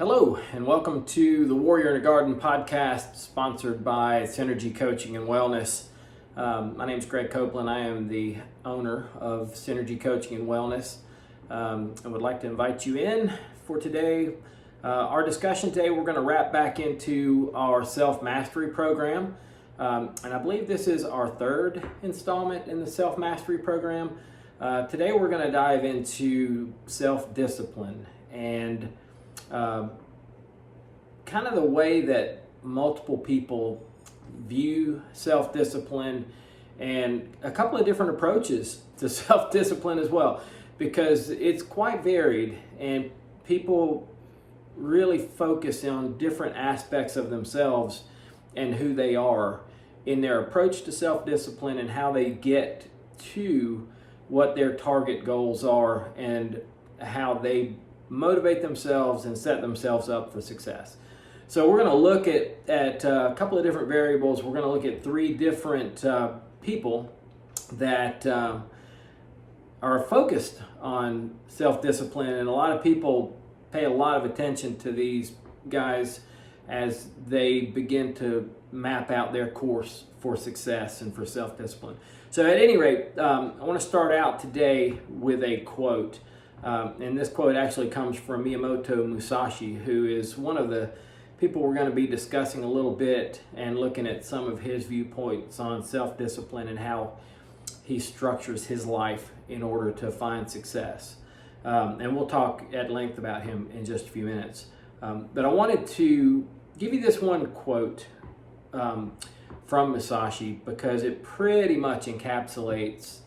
Hello, and welcome to the Warrior in a Garden podcast, sponsored by SynerG Coaching and Wellness. My name is Greg Copeland. I am the owner of SynerG Coaching and Wellness. I would like to invite you in for today. Our discussion today, we're going to wrap back into our self-mastery program. And I believe this is our third installment in the self-mastery program. Today we're going to dive into self-discipline and kind of the way that multiple people view self-discipline and a couple of different approaches to self-discipline as well, because it's quite varied and people really focus on different aspects of themselves and who they are in their approach to self-discipline and how they get to what their target goals are and how they motivate themselves and set themselves up for success. So we're going to look at a couple of different variables. We're going to look at three different people that are focused on self-discipline, and a lot of people pay a lot of attention to these guys as they begin to map out their course for success and for self-discipline. So at any rate, I want to start out today with a quote. And this quote actually comes from Myamoto Musashi, who is one of the people we're going to be discussing a little bit and looking at some of his viewpoints on self-discipline and how he structures his life in order to find success. And we'll talk at length about him in just a few minutes. But I wanted to give you this one quote from Musashi because it pretty much encapsulates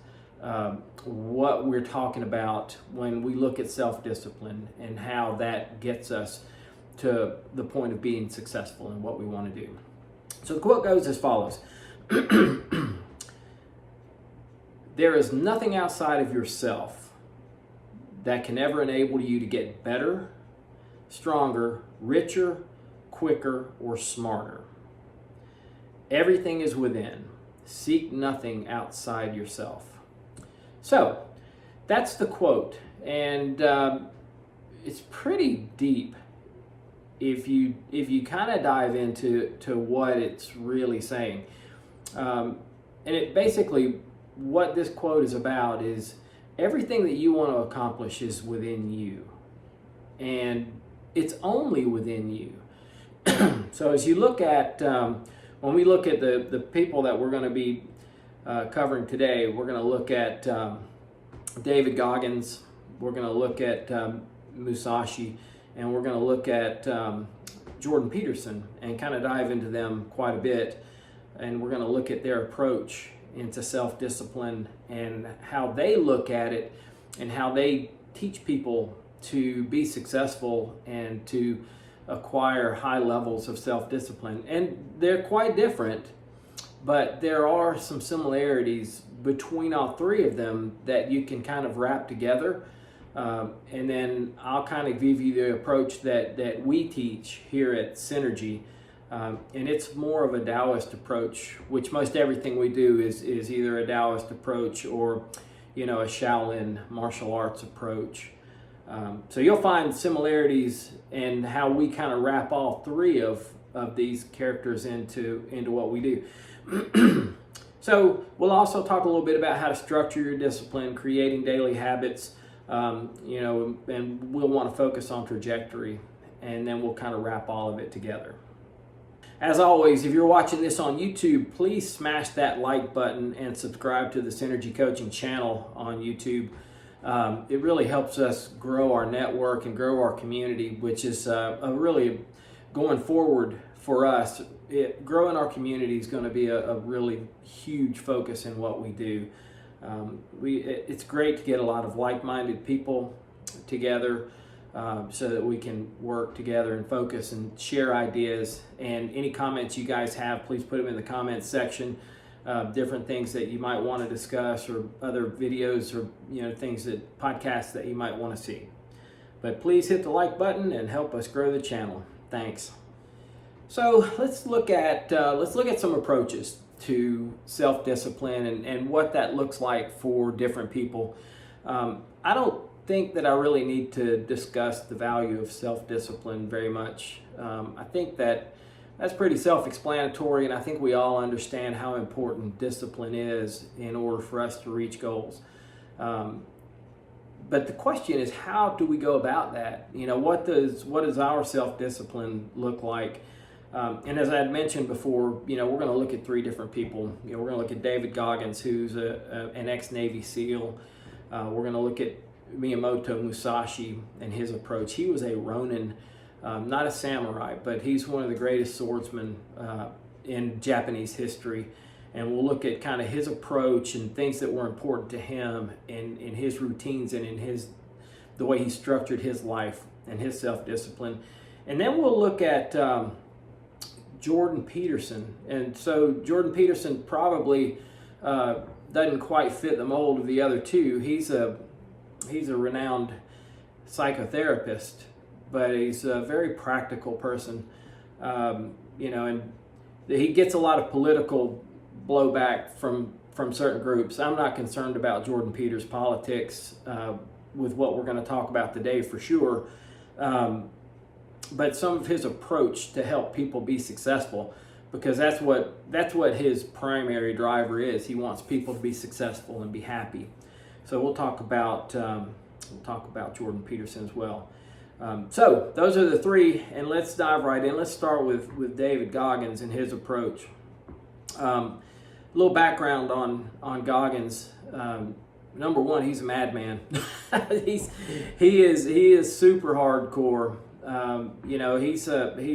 what we're talking about when we look at self-discipline and how that gets us to the point of being successful in what we want to do. So the quote goes as follows. There is nothing outside of yourself that can ever enable you to get better, stronger, richer, quicker, or smarter. Everything is within. Seek nothing outside yourself. So that's the quote, and it's pretty deep if you kind of dive into what it's really saying. And it basically, what this quote is about is everything that you want to accomplish is within you, and it's only within you. So as you look at, when we look at the people that we're going to be covering today, we're going to look at David Goggins, we're going to look at Musashi, and we're going to look at Jordan Peterson and kind of dive into them quite a bit. And we're going to look at their approach into self-discipline and how they look at it and how they teach people to be successful and to acquire high levels of self-discipline. And they're quite different, but there are some similarities between all three of them that you can kind of wrap together. And then I'll kind of give you the approach that we teach here at SynerG. And it's more of a Taoist approach, which most everything we do is either a Taoist approach or, a Shaolin martial arts approach. So you'll find similarities in how we kind of wrap all three of these characters into what we do. So we'll also talk a little bit about how to structure your discipline, creating daily habits, and we'll want to focus on trajectory, and then we'll kind of wrap all of it together. As always, if you're watching this on YouTube, please smash that like button and subscribe to the SynerG Coaching channel on YouTube. It really helps us grow our network and grow our community, which is a really going forward for us. Growing our community is going to be a really huge focus in what we do. It's great to get a lot of like-minded people together so that we can work together and focus and share ideas. And any comments you guys have, please put them in the comments section. Different things that you might want to discuss, or other videos, or podcasts that you might want to see. But please hit the like button and help us grow the channel. Thanks. So let's look at some approaches to self-discipline and what that looks like for different people. I don't think that I really need to discuss the value of self-discipline very much. I think that's pretty self-explanatory, and I think we all understand how important discipline is in order for us to reach goals. But the question is, how do we go about that? What does our self-discipline look like? And as I had mentioned before, we're going to look at three different people. We're going to look at David Goggins, who's an ex-Navy SEAL. We're going to look at Myamoto Musashi and his approach. He was a Ronin, not a samurai, but he's one of the greatest swordsmen in Japanese history. And we'll look at kind of his approach and things that were important to him in his routines and in the way he structured his life and his self-discipline. And then we'll look at Jordan Peterson. And so Jordan Peterson probably doesn't quite fit the mold of the other two. He's a renowned psychotherapist, but he's a very practical person. And he gets a lot of political blowback from certain groups. I'm not concerned about Jordan Peters' politics with what we're going to talk about today for sure. But some of his approach to help people be successful, because that's what his primary driver is. He wants people to be successful and be happy. So we'll talk about Jordan Peterson as well. So those are the three, and let's dive right in. Let's start with David Goggins and his approach. A little background on Goggins. Number one, he's a madman. he is super hardcore. He's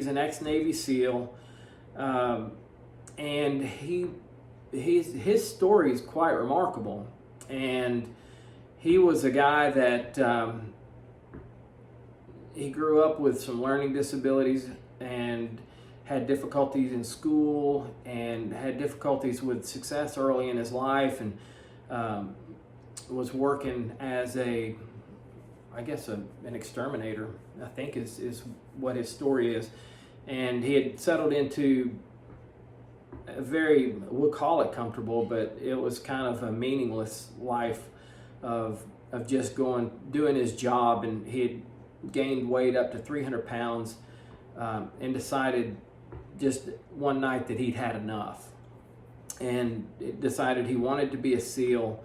an ex-Navy SEAL, and his story is quite remarkable. And he was a guy that he grew up with some learning disabilities and had difficulties in school and had difficulties with success early in his life, and was working as an exterminator, I think is what his story is. And he had settled into a we'll call it comfortable, but it was kind of a meaningless life of just doing his job. And he had gained weight up to 300 pounds and decided just one night that he'd had enough and decided he wanted to be a SEAL.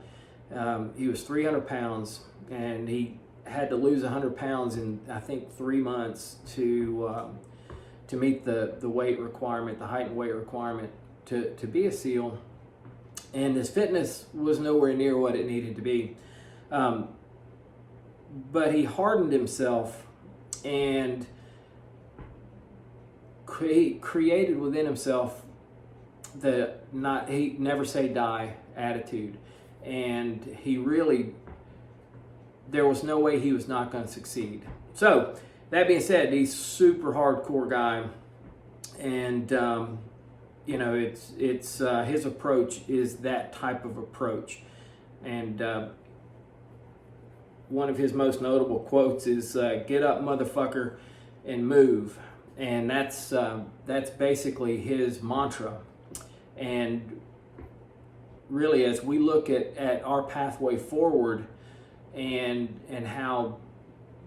He was 300 pounds and he had to lose 100 pounds in, I think, 3 months to meet the weight requirement, the height and weight requirement to be a SEAL. And his fitness was nowhere near what it needed to be. But he hardened himself and created within himself he never say die attitude. And there was no way he was not going to succeed. So that being said, he's super hardcore guy, and it's his approach is that type of approach. And one of his most notable quotes is "Get up, motherfucker, and move," and that's basically his mantra. And really, as we look at our pathway forward and how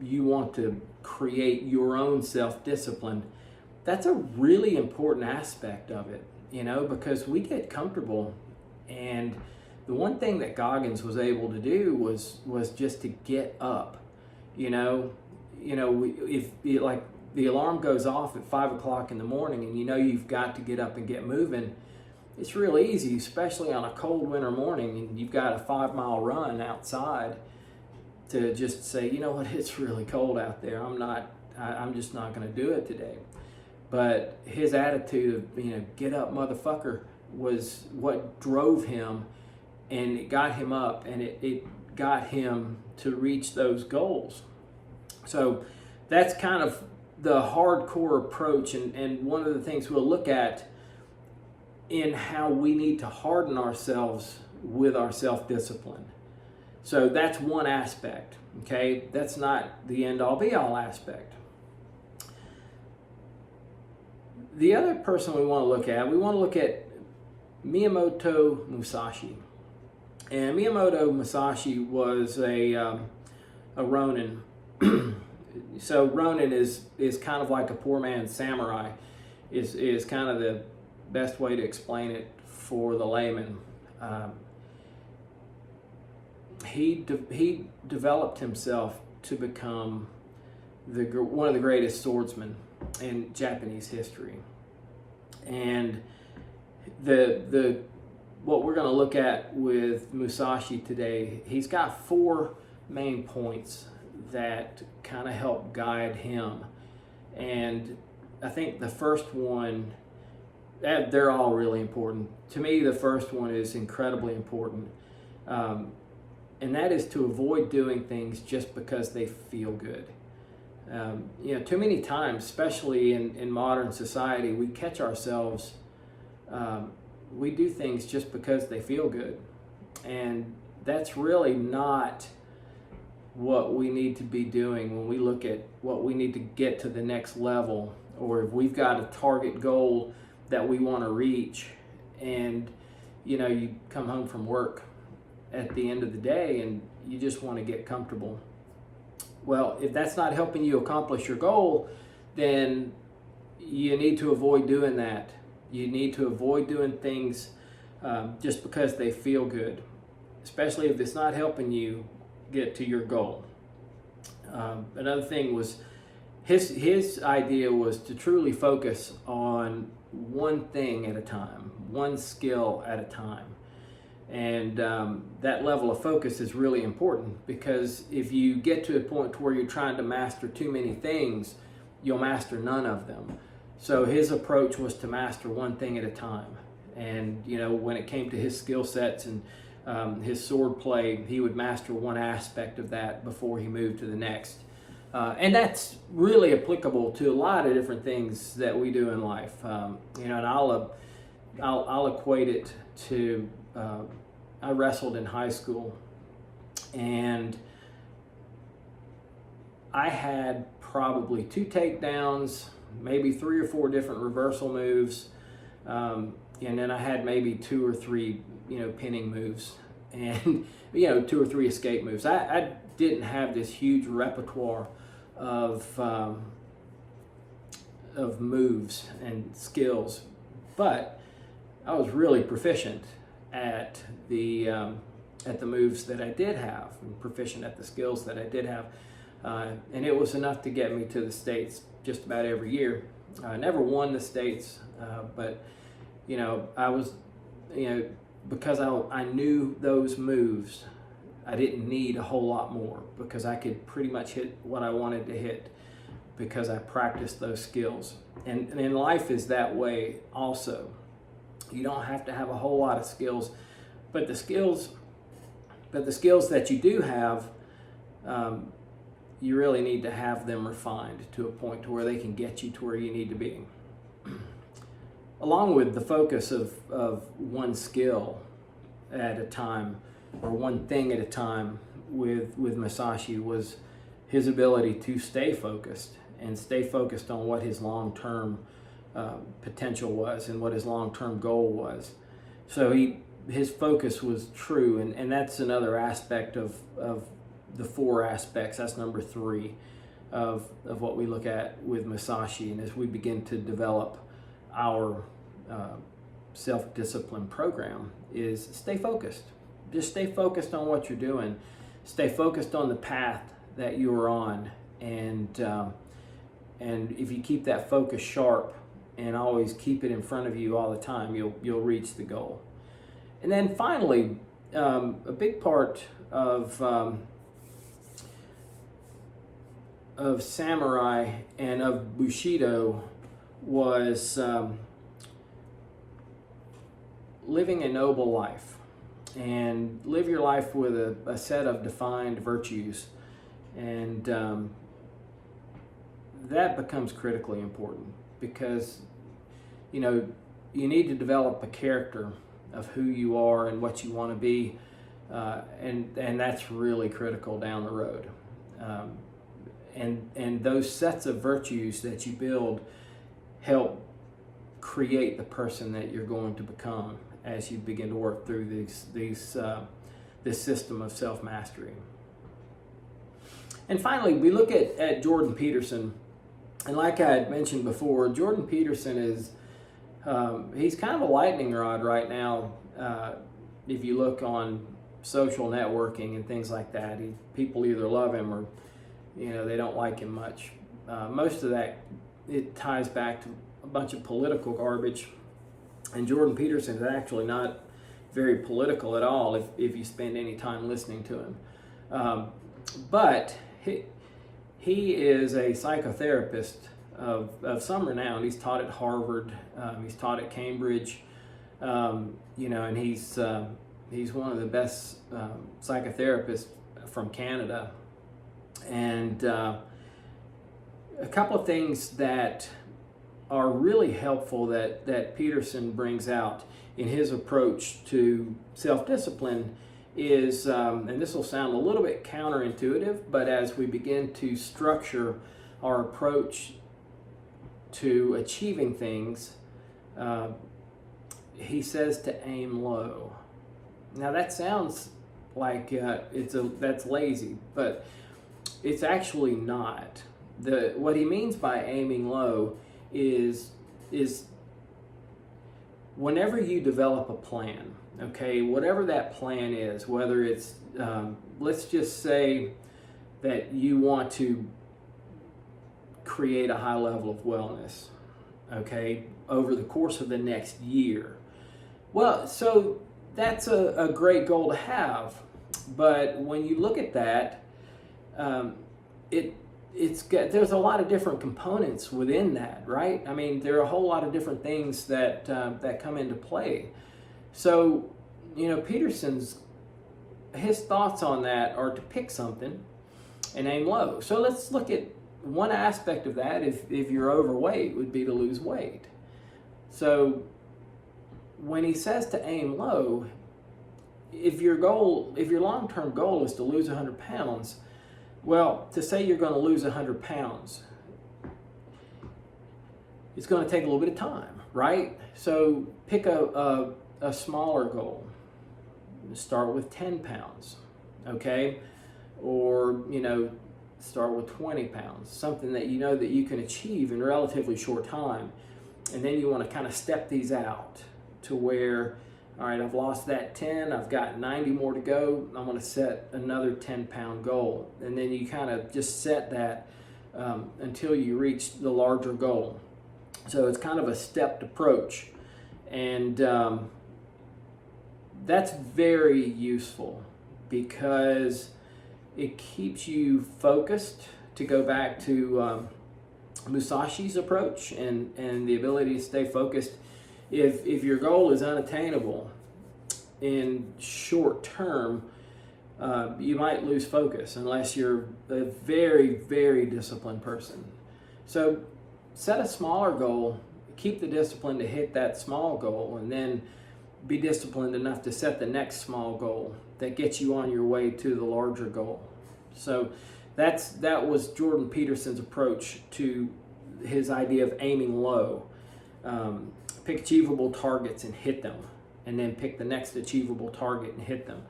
you want to create your own self-discipline, that's a really important aspect of it, because we get comfortable. And the one thing that Goggins was able to do was just to get up. If the alarm goes off at 5 o'clock in the morning and you've got to get up and get moving, it's real easy, especially on a cold winter morning and you've got a 5-mile run outside, to just say, it's really cold out there. I'm just not going to do it today. But his attitude of, get up, motherfucker, was what drove him, and it got him up, and it got him to reach those goals. So that's kind of the hardcore approach, and one of the things we'll look at in how we need to harden ourselves with our self-discipline. So that's one aspect, okay? That's not the end-all be-all aspect. The other person we want to look at Myamoto Musashi. And Myamoto Musashi was a a Ronin. So Ronin is kind of like a poor man's samurai, is kind of the best way to explain it for the layman. He developed himself to become one of the greatest swordsmen in Japanese history. And what we're going to look at with Musashi today, he's got 4 main points that kind of help guide him. And I think the first one, they're all really important. To me, the first one is incredibly important. And that is to avoid doing things just because they feel good. Too many times, especially in modern society, we catch ourselves, we do things just because they feel good. And that's really not what we need to be doing when we look at what we need to get to the next level, or if we've got a target goal that we want to reach, and you come home from work at the end of the day and you just want to get comfortable. Well, if that's not helping you accomplish your goal, then you need to avoid doing that. You need to avoid doing things just because they feel good, especially if it's not helping you get to your goal. Another thing was his idea was to truly focus on one thing at a time, one skill at a time. And that level of focus is really important, because if you get to a point where you're trying to master too many things, you'll master none of them. So his approach was to master one thing at a time. And when it came to his skill sets and his sword play, he would master one aspect of that before he moved to the next. And that's really applicable to a lot of different things that we do in life. And I'll equate it to, I wrestled in high school, and I had probably 2 takedowns, maybe 3 or 4 different reversal moves, and then I had maybe 2 or 3 pinning moves, and 2 or 3 escape moves. I didn't have this huge repertoire of moves and skills, but I was really proficient at the moves that I did have, and proficient at the skills that I did have, and it was enough to get me to the States just about every year. I never won the States, but I was, because I knew those moves, I didn't need a whole lot more, because I could pretty much hit what I wanted to hit because I practiced those skills. And in life is that way also. You don't have to have a whole lot of skills, but the skills that you do have, you really need to have them refined to a point to where they can get you to where you need to be. Along with the focus of one skill at a time, or one thing at a time, with Musashi, was his ability to stay focused on what his long-term potential was and what his long-term goal was. So his focus was true, and that's another aspect of the 4 aspects. That's number 3 of what we look at with Musashi. And as we begin to develop our self-discipline program, is stay focused. Just stay focused on what you're doing. Stay focused on the path that you're on, and if you keep that focus sharp and always keep it in front of you all the time, you'll reach the goal. And then finally, a big part of samurai and of Bushido was living a noble life, and live your life with a set of defined virtues, and that becomes critically important, because you need to develop a character of who you are and what you want to be, and that's really critical down the road. And those sets of virtues that you build help create the person that you're going to become as you begin to work through this system of self-mastery. And finally, we look at Jordan Peterson. And like I had mentioned before, Jordan Peterson is, he's kind of a lightning rod right now. If you look on social networking and things like that, people either love him or, they don't like him much. Most of that, it ties back to a bunch of political garbage. And Jordan Peterson is actually not very political at all if you spend any time listening to him. But he is a psychotherapist of some renown. He's taught at Harvard. He's taught at Cambridge. And he's one of the best psychotherapists from Canada. And a couple of things that are really helpful that Peterson brings out in his approach to self-discipline is, and this will sound a little bit counterintuitive, but as we begin to structure our approach to achieving things, he says to aim low. Now that sounds like that's lazy, but it's actually not. What he means by aiming low is whenever you develop a plan, okay, whatever that plan is, whether it's, let's just say that you want to create a high level of wellness, okay, over the course of the next year. Well, so that's a great goal to have, but when you look at that, there's a lot of different components within that, right? I mean, there are a whole lot of different things that come into play. So, Peterson's, his thoughts on that are to pick something and aim low. So let's look at one aspect of that. If you're overweight, would be to lose weight. So when he says to aim low, if your long-term goal is to lose 100 pounds, well, to say you're going to lose 100 pounds, it's going to take a little bit of time, right? So pick a smaller goal. Start with 10 pounds, okay? Or, start with 20 pounds, something that you know that you can achieve in a relatively short time. And then you want to kind of step these out to where, all right, I've lost that 10, I've got 90 more to go, I'm going to set another 10-pound goal. And then you kind of just set that until you reach the larger goal. So it's kind of a stepped approach. And that's very useful because it keeps you focused, to go back to Musashi's approach and the ability to stay focused. If your goal is unattainable in short term, you might lose focus unless you're a very, very disciplined person. So set a smaller goal, keep the discipline to hit that small goal, and then be disciplined enough to set the next small goal that gets you on your way to the larger goal. So that was Jordan Peterson's approach to his idea of aiming low. Pick achievable targets and hit them, and then pick the next achievable target and hit them.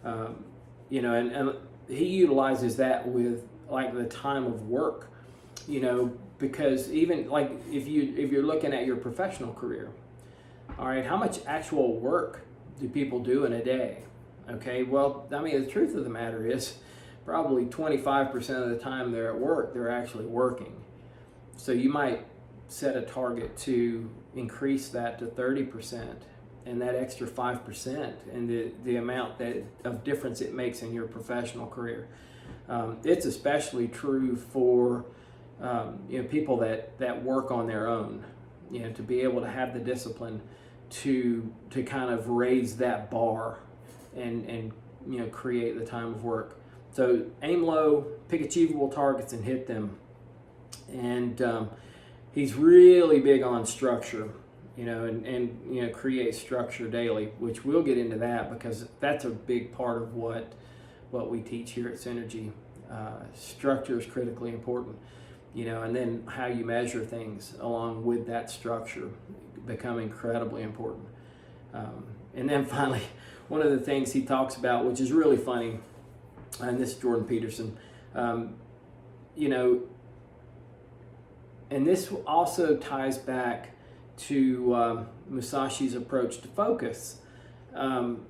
And he utilizes that with like the time of work, because even like if you're looking at your professional career, all right, how much actual work do people do in a day? Okay, well, I mean, the truth of the matter is probably 25% of the time they're at work, they're actually working. So you might set a target to increase that to 30%, and that extra 5% and the amount of difference it makes in your professional career. It's especially true for people that work on their own, to be able to have the discipline to kind of raise that bar and create the time of work. So aim low, pick achievable targets and hit them. And he's really big on structure, and create structure daily, which we'll get into that because that's a big part of what we teach here at SynerG. Structure is critically important, and then how you measure things along with that structure become incredibly important. And then finally, one of the things he talks about, which is really funny, and this is Jordan Peterson, you know, and this also ties back to Musashi's approach to focus. One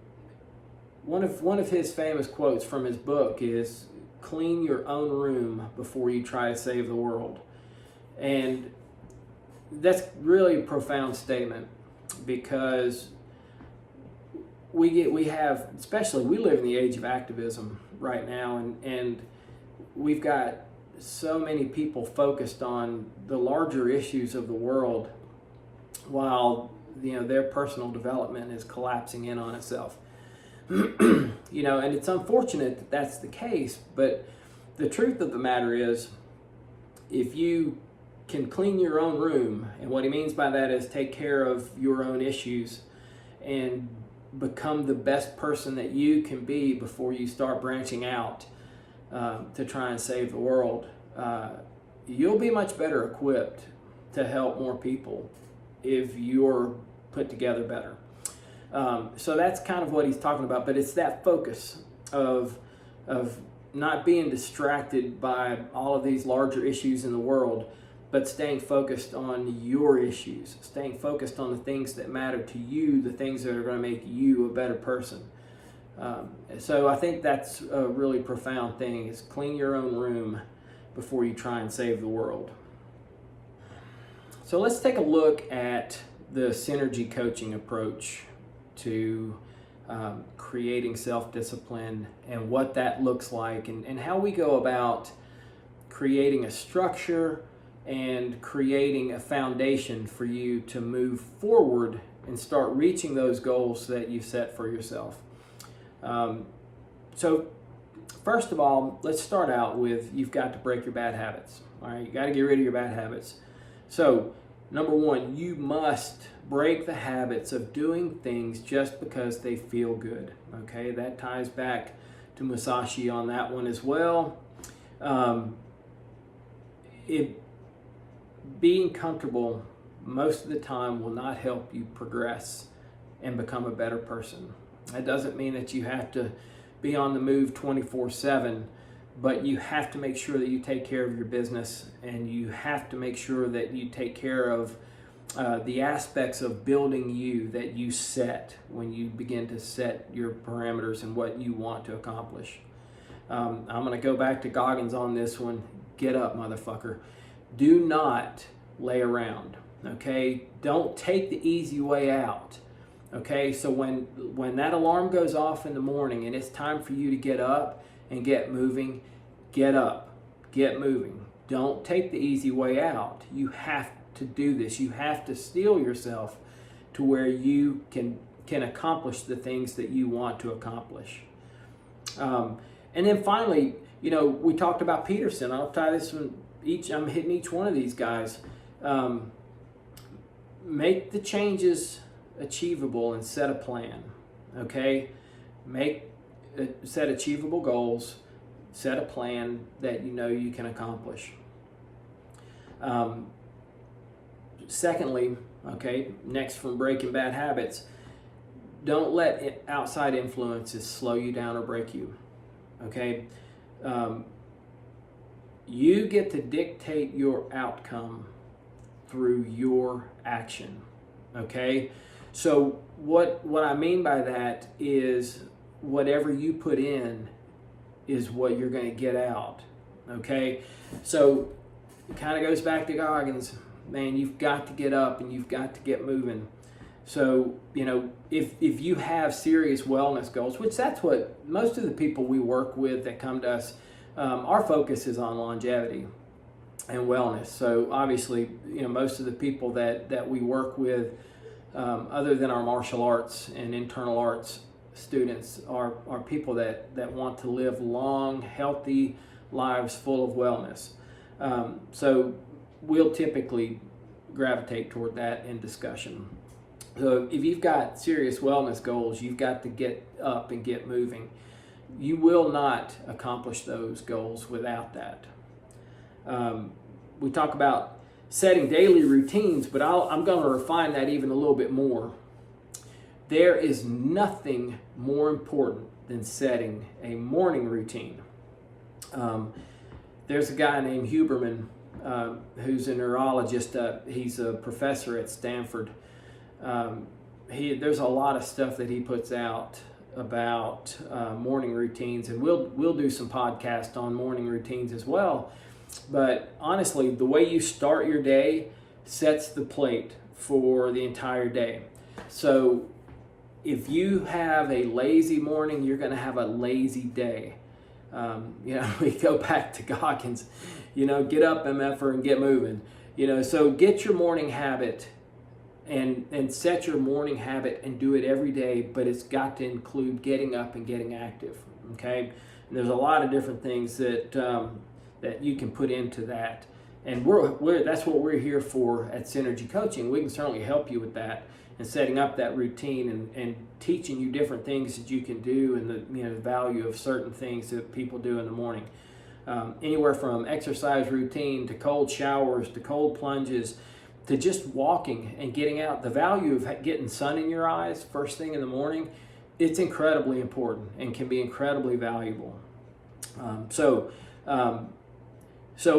of his famous quotes from his book is, "Clean your own room before you try to save the world." And that's really a profound statement, because we have, especially, we live in the age of activism right now, and we've got so many people focused on the larger issues of the world, while their personal development is collapsing in on itself. And it's unfortunate that that's the case, but the truth of the matter is, if you can clean your own room, and what he means by that is take care of your own issues and become the best person that you can be before you start branching out to try and save the world, you'll be much better equipped to help more people if you're put together better. So that's kind of what he's talking about, but it's that focus of not being distracted by all of these larger issues in the world, but staying focused on your issues, staying focused on the things that matter to you, the things that are going to make you a better person. So I think that's a really profound thing, is clean your own room before you try and save the world. So let's take a look at the SynerG coaching approach to creating self-discipline, and what that looks like, and how we go about creating a structure and creating a foundation for you to move forward and start reaching those goals that you set for yourself. So first of all, let's start out with, you've got to break your bad habits. All right, you got to get rid of your bad habits. So number one, you must break the habits of doing things just because they feel good. Okay, that ties back to Musashi on that one as well. Being comfortable most of the time will not help you progress and become a better person. That doesn't mean that you have to be on the move 24/7, but you have to make sure that you take care of your business, and you have to make sure that you take care of the aspects of building you that you set when you begin to set your parameters and what you want to accomplish. I'm going to go back to Goggins on this one. Get up, motherfucker. Do not lay around, okay? Don't take the easy way out, okay? So when that alarm goes off in the morning and it's time for you to get up and get moving, get up, get moving. Don't take the easy way out. You have to do this. You have to steel yourself to where you can accomplish the things that you want to accomplish. And then finally, we talked about Peterson. I'll tie this one. I'm hitting each one of these guys. Make the changes achievable and set a plan. Okay, set achievable goals. Set a plan that you can accomplish. Secondly, okay, next from breaking bad habits, don't let outside influences slow you down or break you. Okay. You get to dictate your outcome through your action. Okay? So what I mean by that is, whatever you put in is what you're going to get out. Okay? So it kind of goes back to Goggins. Man, you've got to get up and you've got to get moving. So, if you have serious wellness goals, which that's what most of the people we work with that come to us, our focus is on longevity and wellness. So obviously, most of the people that we work with, other than our martial arts and internal arts students, are people that want to live long, healthy lives full of wellness. So we'll typically gravitate toward that in discussion. So if you've got serious wellness goals, you've got to get up and get moving. You will not accomplish those goals without that. We talk about setting daily routines, but I'm going to refine that even a little bit more. There is nothing more important than setting a morning routine. There's a guy named Huberman who's a neurologist. He's a professor at Stanford. There's a lot of stuff that he puts out about morning routines, and we'll do some podcasts on morning routines as well. But honestly, the way you start your day sets the plate for the entire day. So if you have a lazy morning, you're going to have a lazy day. We go back to Goggins, get up, MFer, and get moving. So get your morning habit and set your morning habit and do it every day, but it's got to include getting up and getting active, okay? And there's a lot of different things that you can put into that. And that's what we're here for at SynerG Coaching. We can certainly help you with that and setting up that routine and teaching you different things that you can do, and the value of certain things that people do in the morning. Anywhere from exercise routine to cold showers to cold plunges to just walking and getting out. The value of getting sun in your eyes first thing in the morning, it's incredibly important and can be incredibly valuable. So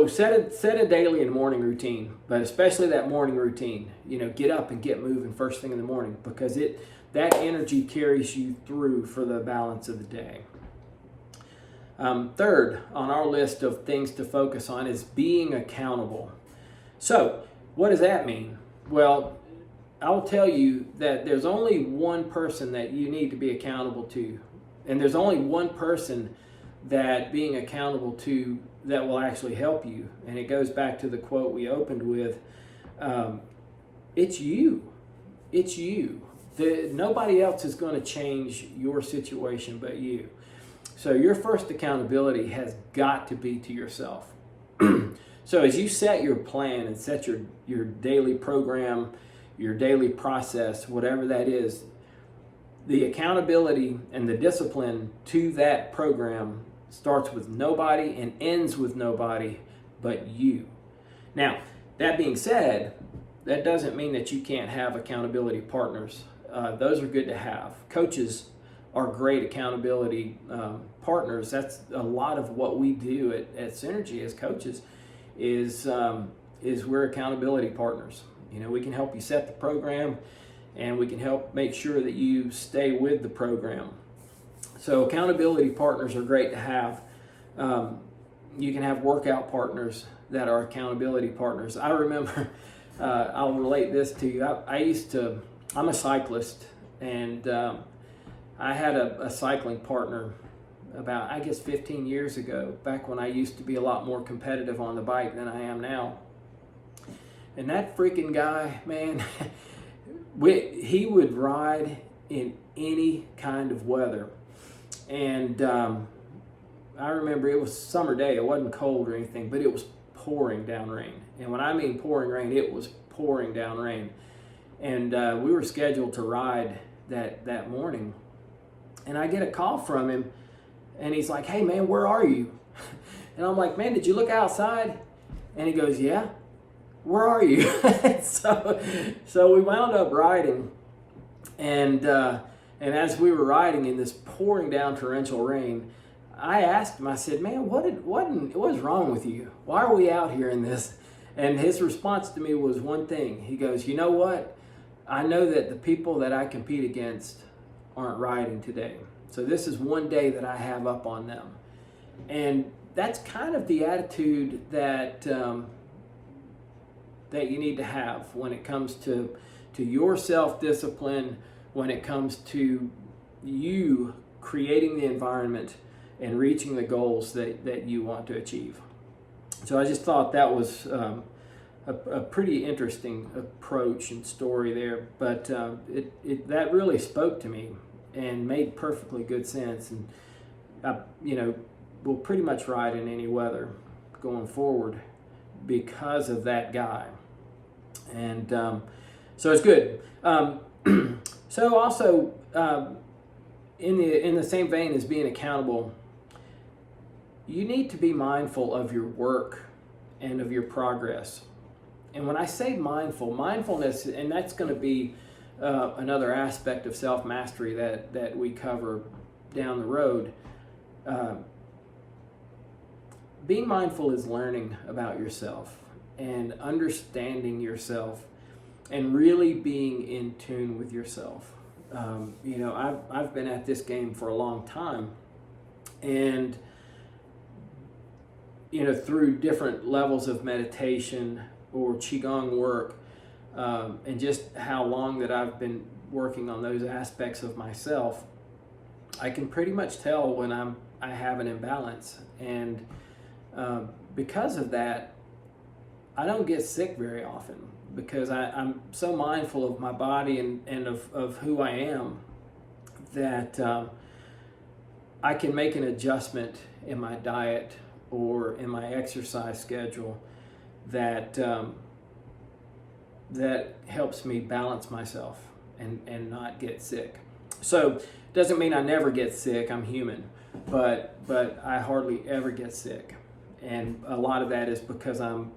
set a daily and morning routine, but especially that morning routine. Get up and get moving first thing in the morning, because that energy carries you through for the balance of the day. Third on our list of things to focus on is being accountable. So what does that mean? Well, I'll tell you that there's only one person that you need to be accountable to, and there's only one person that being accountable to that will actually help you. And it goes back to the quote we opened with. It's you. It's you. Nobody else is going to change your situation but you. So your first accountability has got to be to yourself. So as you set your plan and set your daily program, your daily process, whatever that is, the accountability and the discipline to that program starts with nobody and ends with nobody but you. Now, that being said, that doesn't mean that you can't have accountability partners. Those are good to have. Coaches are great accountability partners. That's a lot of what we do at SynerG as coaches is we're accountability partners. We can help you set the program, and we can help make sure that you stay with the program. So accountability partners are great to have. You can have workout partners that are accountability partners. I remember, I'll relate this to you. I'm a cyclist, and I had a cycling partner about, 15 years ago, back when I used to be a lot more competitive on the bike than I am now. And that freaking guy, man, he would ride in any kind of weather. And I remember it was a summer day. It wasn't cold or anything, but it was pouring down rain. And when I mean pouring rain, it was pouring down rain. And we were scheduled to ride that morning. And I get a call from him, and he's like, "Hey, man, where are you?" And I'm like, "Man, did you look outside?" And he goes, "Yeah, where are you?" So we wound up riding. And as we were riding in this pouring down torrential rain, I asked him, I said, "Man, what's wrong with you? Why are we out here in this?" And his response to me was one thing. He goes, "You know what? I know that the people that I compete against aren't riding today. So this is one day that I have up on them." And that's kind of the attitude that you need to have when it comes to your self-discipline, when it comes to you creating the environment and reaching the goals that you want to achieve. So I just thought that was a pretty interesting approach and story there, but that really spoke to me and made perfectly good sense. And we'll pretty much ride in any weather going forward because of that guy. And so it's good. So also in the same vein as being accountable, you need to be mindful of your work and of your progress. And when I say mindfulness, and that's going to be another aspect of self-mastery that we cover down the road. being mindful is learning about yourself and understanding yourself and really being in tune with yourself. I've been at this game for a long time, and through different levels of meditation or qigong work, and just how long that I've been working on those aspects of myself, I can pretty much tell when I have an imbalance, and because of that, I don't get sick very often, because I'm so mindful of my body and of who I am, that I can make an adjustment in my diet or in my exercise schedule that that helps me balance myself and not get sick. So doesn't mean I never get sick. I'm human, but I hardly ever get sick, and a lot of that is because I'm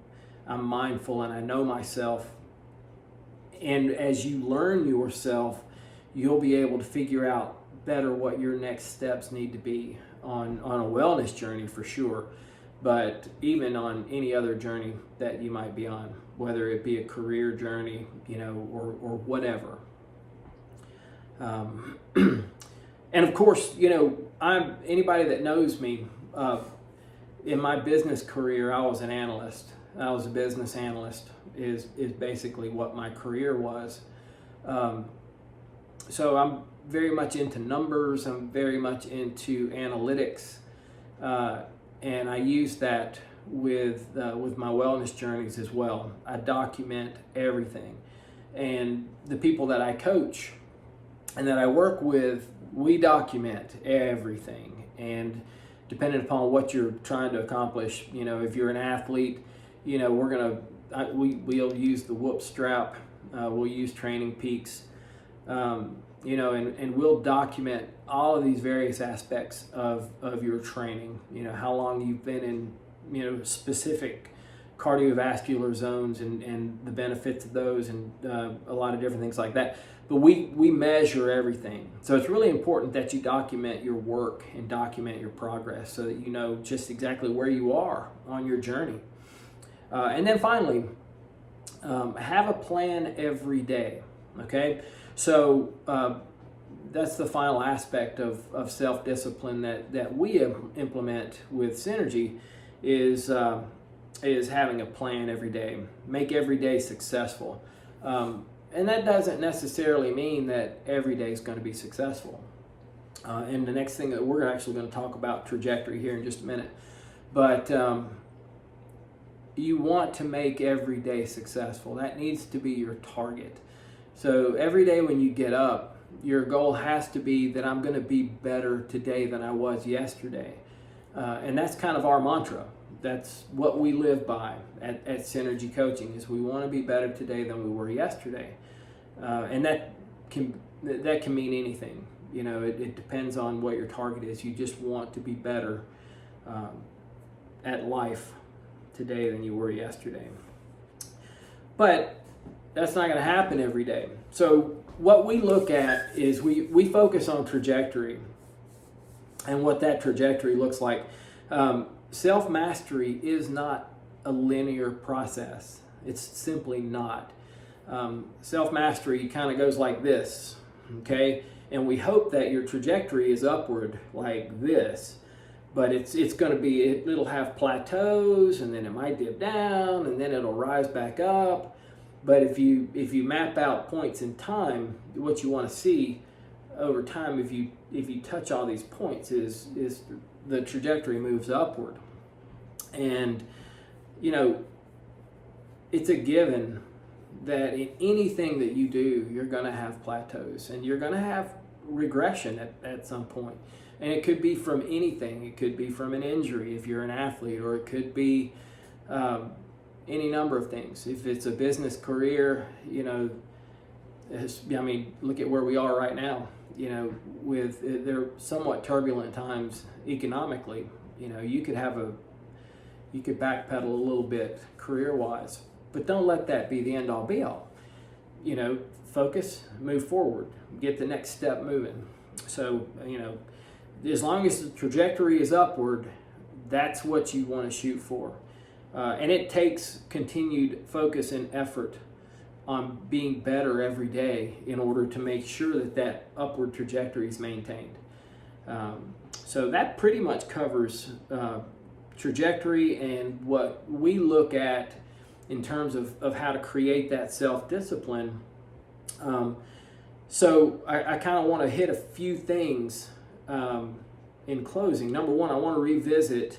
mindful and I know myself. And as you learn yourself, you'll be able to figure out better what your next steps need to be on a wellness journey, for sure, but even on any other journey that you might be on, whether it be a career journey, or whatever. And of course, I'm anybody that knows me. In my business career, I was an analyst. I was a business analyst. Is basically what my career was. So I'm very much into numbers. I'm very much into analytics, and I use that with my wellness journeys as well. I document everything, and the people that I coach and that I work with, we document everything. And depending upon what you're trying to accomplish, if you're an athlete, we'll use the whoop strap, we'll use training peaks, and we'll document all of these various aspects of your training. How long you've been in specific cardiovascular zones and the benefits of those, and a lot of different things like that. But we measure everything. So it's really important that you document your work and document your progress, so that you know just exactly where you are on your journey. And then finally, have a plan every day. Okay, so that's the final aspect of self-discipline that we implement with SynerG, is having a plan every day. Make every day successful. And that doesn't necessarily mean that every day is going to be successful. And the next thing that we're actually going to talk about trajectory here in just a minute. But you want to make every day successful. That needs to be your target. So every day when you get up, your goal has to be that I'm going to be better today than I was yesterday. And that's kind of our mantra. That's what we live by at SynerG Coaching, is we want to be better today than we were yesterday. And that can mean anything. It depends on what your target is. You just want to be better at life today than you were yesterday. But that's not going to happen every day. So what we look at is we focus on trajectory and what that trajectory looks like. Self-mastery is not a linear process. It's simply not. Self-mastery kind of goes like this, okay? And we hope that your trajectory is upward like this, but it's going to be, it'll have plateaus, and then it might dip down, and then it'll rise back up. But if you map out points in time, what you want to see over time, if you touch all these points, is the trajectory moves upward. And it's a given that in anything that you do, you're going to have plateaus, and you're going to have regression at some point. And it could be from anything. It could be from an injury if you're an athlete, or it could be any number of things. If it's a business career, look at where we are right now. With they're somewhat turbulent times economically. You could backpedal a little bit career-wise, but don't let that be the end-all be-all. Focus, move forward, get the next step moving. So, as long as the trajectory is upward, That's what you want to shoot for. And it takes continued focus and effort on being better every day in order to make sure that that upward trajectory is maintained. So that pretty much covers trajectory and what we look at in terms of how to create that self-discipline. So I kind of want to hit a few things in closing. Number one, I want to revisit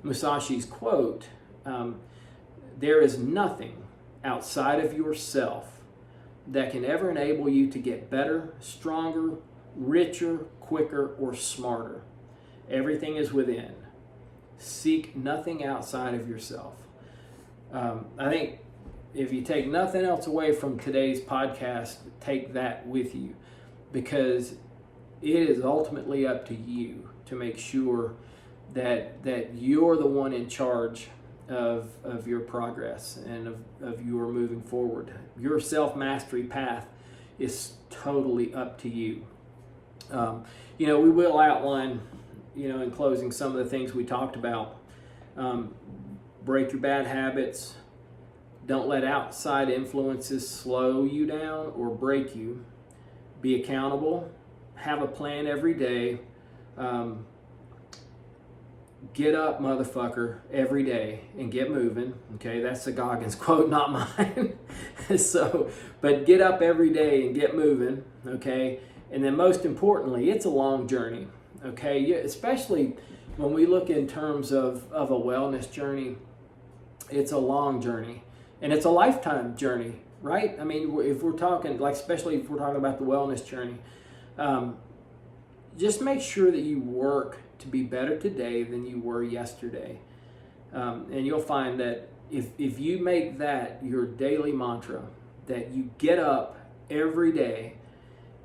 Musashi's quote, there is nothing outside of yourself that can ever enable you to get better, stronger, richer, quicker, or smarter. Everything is within. Seek nothing outside of yourself. I think if you take nothing else away from today's podcast, take that with you, because it is ultimately up to you to make sure that you're the one in charge of your progress and of your moving forward. Your self-mastery path is totally up to you. We will outline, in closing, some of the things we talked about. Break your bad habits. Don't let outside influences slow you down or break you. Be accountable. Have a plan every day. Get up, motherfucker, every day and get moving. Okay, that's the Goggins quote, not mine. But get up every day and get moving. Okay, and then most importantly, it's a long journey. Okay, especially when we look in terms of a wellness journey, it's a long journey and it's a lifetime journey, right? I mean, if we're talking, especially if we're talking about the wellness journey, just make sure that you work to be better today than you were yesterday. And you'll find that if you make that your daily mantra, that you get up every day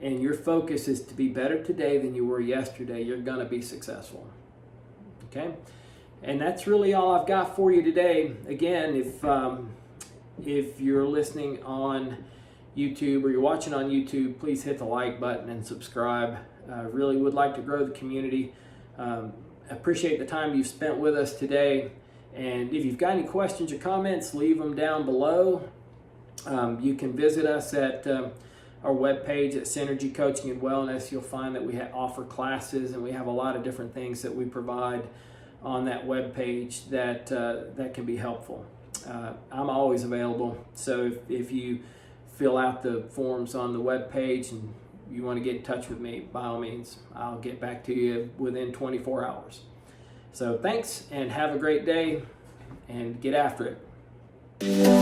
and your focus is to be better today than you were yesterday, you're going to be successful. Okay? And that's really all I've got for you today. Again, if you're listening on YouTube or you're watching on YouTube, please hit the like button and subscribe. I really would like to grow the community. Appreciate the time you've spent with us today. And if you've got any questions or comments, leave them down below. You can visit us at our webpage at SynerG Coaching and Wellness. You'll find that we offer classes and we have a lot of different things that we provide on that webpage that can be helpful. I'm always available. So if you fill out the forms on the webpage and you want to get in touch with me, by all means, I'll get back to you within 24 hours. So thanks and have a great day and get after it.